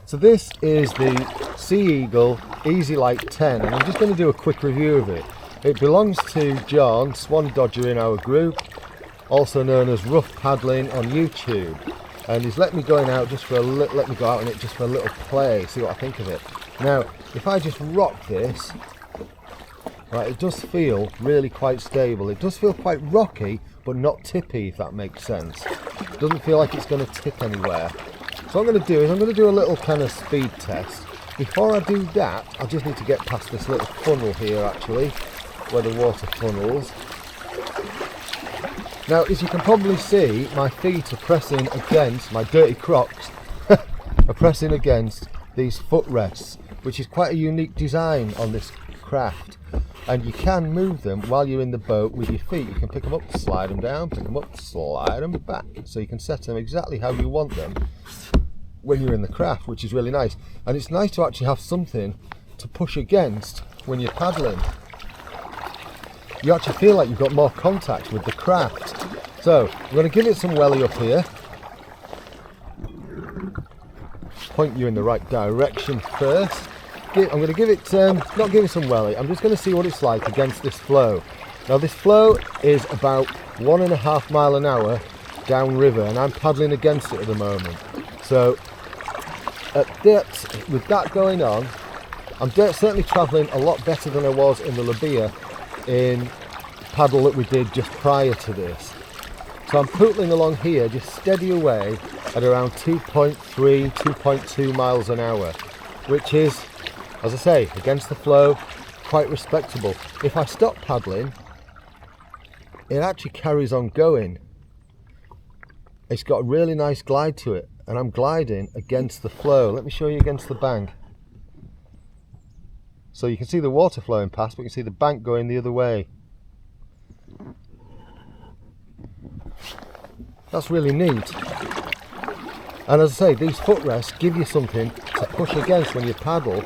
So this is the Sea Eagle EZLite10, and I'm just going to do a quick review of it. It belongs to John, Swan Dodger in our group, also known as Rough Paddling on YouTube, and he's let me go out just for a let me go out in it just for a little play, see what I think of it. Now, if I just rock this, right, it does feel really quite stable. It does feel quite rocky, but not tippy, if that makes sense. It doesn't feel like it's going to tip anywhere. So what I'm going to do is I'm going to do a little kind of speed test. Before I do that, I just need to get past this little funnel here, actually, where the water funnels. Now, as you can probably see, my feet are pressing against, my dirty Crocs are pressing against these footrests, which is quite a unique design on this craft. And you can move them while you're in the boat with your feet. You can pick them up, slide them down, pick them up, slide them back. So you can set them exactly how you want them when you're in the craft, which is really nice. And it's nice to actually have something to push against when you're paddling. You actually feel like you've got more contact with the craft. So I'm going to give it some welly up here. Point you in the right direction first. I'm going to give it, not give it some welly, I'm just going to see what it's like against this flow. Now this flow is about 1.5 miles an hour downriver, and I'm paddling against it at the moment. So with that going on, I'm certainly travelling a lot better than I was in the Labia in paddle that we did just prior to this. So I'm pootling along here, just steady away at around 2.3, 2.2 miles an hour, which is, as I say, against the flow, quite respectable. If I stop paddling, it actually carries on going. It's got a really nice glide to it, and I'm gliding against the flow. Let me show you against the bank. So you can see the water flowing past, but you can see the bank going the other way. That's really neat. And as I say, these footrests give you something to push against when you paddle,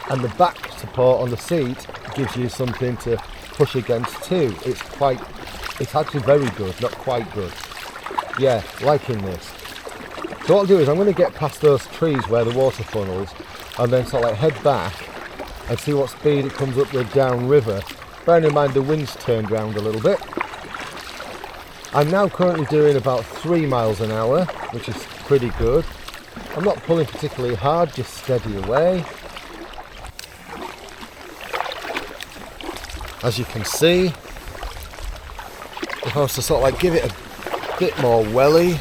and the back support on the seat gives you something to push against too. It's actually very good, not quite good. Yeah, liking this. So what I'll do is I'm going to get past those trees where the water funnels, and then sort of like head back and see what speed it comes up with downriver. Bearing in mind the wind's turned round a little bit. I'm now currently doing about 3 miles an hour, which is pretty good. I'm not pulling particularly hard, just steady away. As you can see, if I was to sort of like give it a bit more welly,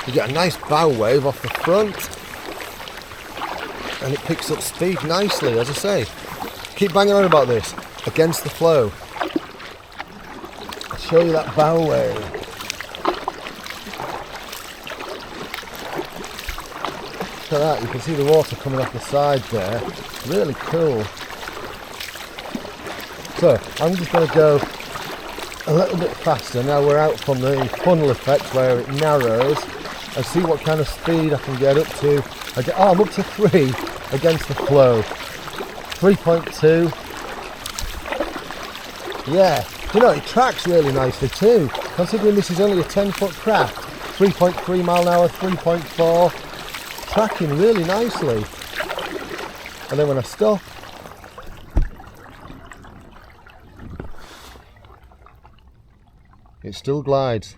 you get a nice bow wave off the front, and it picks up speed nicely, as I say. Keep banging on about this, against the flow. I'll show you that bow wave. Look at that, you can see the water coming off the side there. Really cool. So I'm just going to go a little bit faster now we're out from the funnel effect where it narrows, and see what kind of speed I can get up to. I'm up to 3 against the flow. 3.2. Yeah, you know, it tracks really nicely too, considering this is only a 10-foot craft. 3.3 mile an hour, 3.4, tracking really nicely. And then when I stop, it still glides.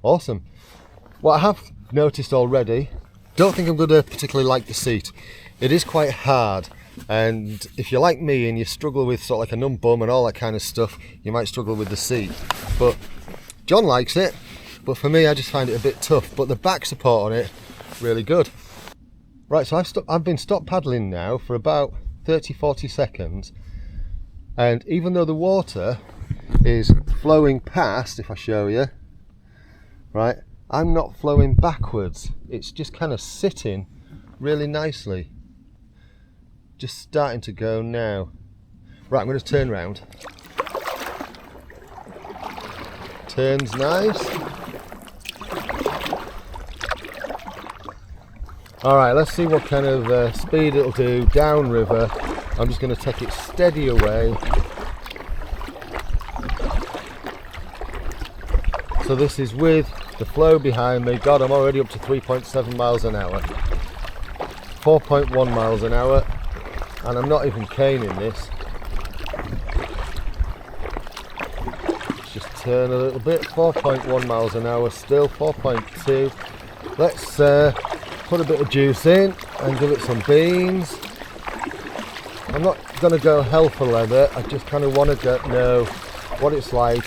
Awesome. What I have noticed already, don't think I'm going to particularly like the seat. It is quite hard, and if you're like me and you struggle with sort of like a numb bum and all that kind of stuff, you might struggle with the seat. But John likes it, but for me I just find it a bit tough. But the back support on it, really good. Right, so I've been stopped paddling now for about 30-40 seconds, and even though the water is flowing past, if I show you, right, I'm not flowing backwards. It's just kind of sitting really nicely. Just starting to go now. Right, I'm going to turn around. Turns nice. Alright, let's see what kind of speed it'll do downriver. I'm just going to take it steady away. So this is with the flow behind me. God, I'm already up to 3.7 miles an hour. 4.1 miles an hour. And I'm not even caning this. Let's just turn a little bit. 4.1 miles an hour still. 4.2. Let's put a bit of juice in and give it some beans. I'm not going to go hell for leather. I just kind of want to know what it's like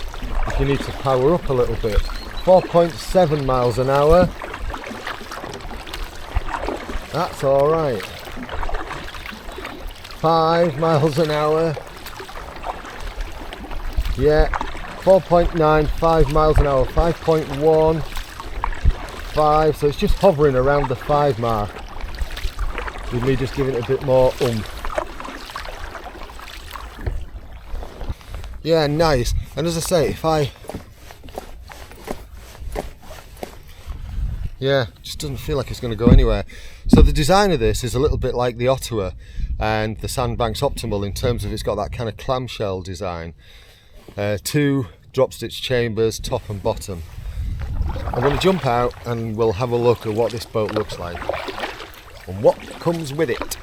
if you need to power up a little bit. 4.7 miles an hour. That's all right. 5 miles an hour. Yeah. 4.9, 5 miles an hour. 5.1. 5. So it's just hovering around the 5 mark. With me just giving it a bit more oomph. Yeah, nice. And as I say, yeah, just doesn't feel like it's going to go anywhere. So the design of this is a little bit like the Ottawa and the Sandbanks Optimal in terms of it's got that kind of clamshell design. 2 drop stitch chambers, top and bottom. I'm going to jump out and we'll have a look at what this boat looks like and what comes with it.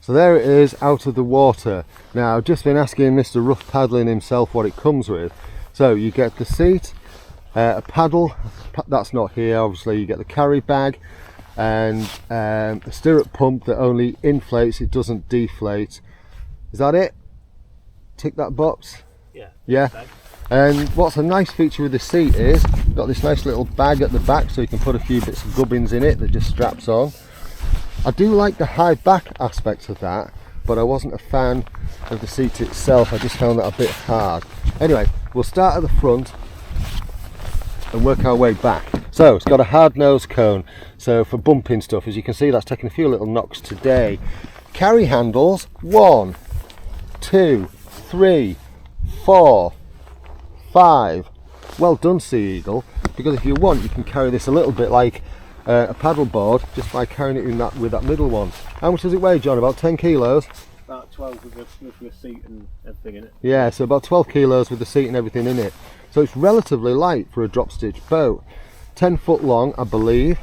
So there it is, out of the water. Now I've just been asking Mr. Rough Paddling himself what it comes with. So you get the seat, a paddle, that's not here obviously, you get the carry bag and a stirrup pump that only inflates, it doesn't deflate. Is that it? Tick that box? Yeah. Yeah. And what's a nice feature with the seat is, you've got this nice little bag at the back so you can put a few bits of gubbins in it that just straps on. I do like the high back aspects of that, but I wasn't a fan of the seat itself. I just found that a bit hard. Anyway, we'll start at the front and work our way back. So it's got a hard nose cone, so for bumping stuff, as you can see, that's taken a few little knocks today. Carry handles, 1, 2, 3, 4, 5. Well done, Sea Eagle, because if you want, you can carry this a little bit like a paddle board just by carrying it in that with that middle one. How much does it weigh, John? About 10 kilos? About 12 with the seat and everything in it. Yeah, so about 12 kilos with the seat and everything in it. So it's relatively light for a drop stitch boat. 10 foot long, I believe.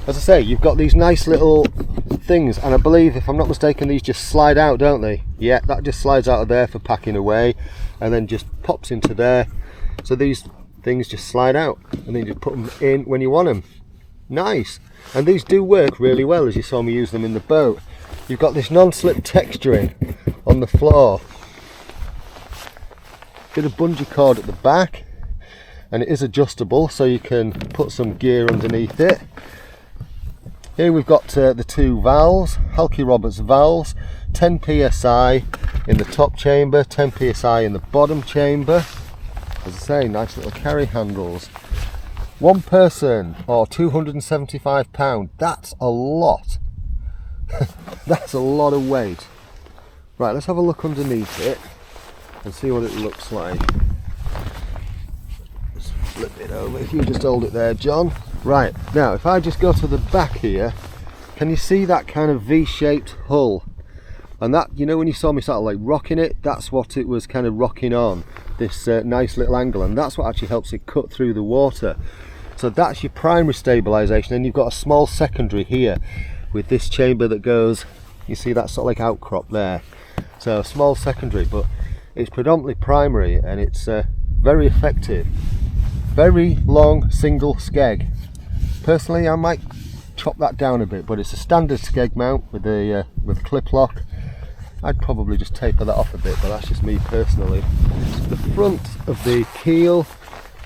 As I say, you've got these nice little things, and I believe, if I'm not mistaken, these just slide out, don't they? Yeah, that just slides out of there for packing away and then just pops into there. So these things just slide out and then you just put them in when you want them. Nice. And these do work really well, as you saw me use them in the boat. You've got this non-slip texturing on the floor. Bit of bungee cord at the back, and it is adjustable so you can put some gear underneath it. Here we've got the 2 valves, Halkey Roberts valves, 10 psi in the top chamber, 10 psi in the bottom chamber. As I say, nice little carry handles. 1 person, or 275 pounds, that's a lot. That's a lot of weight. Right, let's have a look underneath it and see what it looks like. Just flip it over, if you just hold it there, John. Right, now if I just go to the back here, can you see that kind of V-shaped hull? And that, you know, when you saw me sort of like rocking it, that's what it was kind of rocking on, this nice little angle, and that's what actually helps it cut through the water. So that's your primary stabilisation, and you've got a small secondary here with this chamber that goes, you see that sort of like outcrop there. So a small secondary, but it's predominantly primary, and it's very effective. Very long single skeg. Personally, I might chop that down a bit, but it's a standard skeg mount with a clip lock. I'd probably just taper that off a bit, but that's just me personally. The front of the keel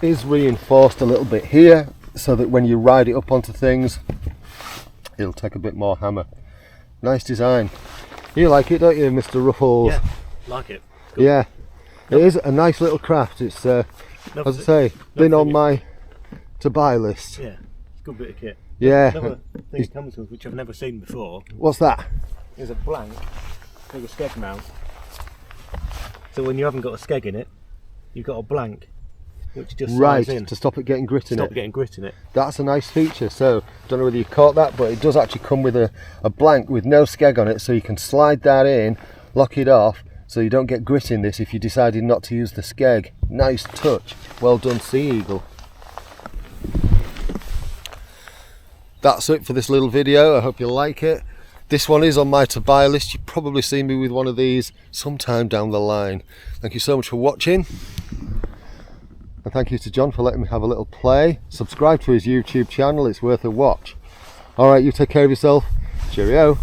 is reinforced a little bit here, so that when you ride it up onto things, it'll take a bit more hammer. Nice design. You like it, don't you, Mr. Ruffles? Yeah, like it. Good. Yeah, it is a nice little craft. It's, as I say, been on my to buy list. Yeah, good bit of kit. Yeah. Another thing it comes with, which I've never seen before. What's that? Is a blank, like a skeg mount. So when you haven't got a skeg in it, you've got a blank. which just Right, slides in. to stop it getting grit in Stop it. getting grit in it. That's a nice feature. So, don't know whether you caught that, but it does actually come with a blank with no skeg on it, so you can slide that in, lock it off, so you don't get grit in this if you decided not to use the skeg. Nice touch. Well done, Sea Eagle. That's it for this little video. I hope you like it. This one is on my to buy list. You'll probably see me with one of these sometime down the line. Thank you so much for watching. And thank you to John for letting me have a little play. Subscribe to his YouTube channel, it's worth a watch. Alright, you take care of yourself. Cheerio.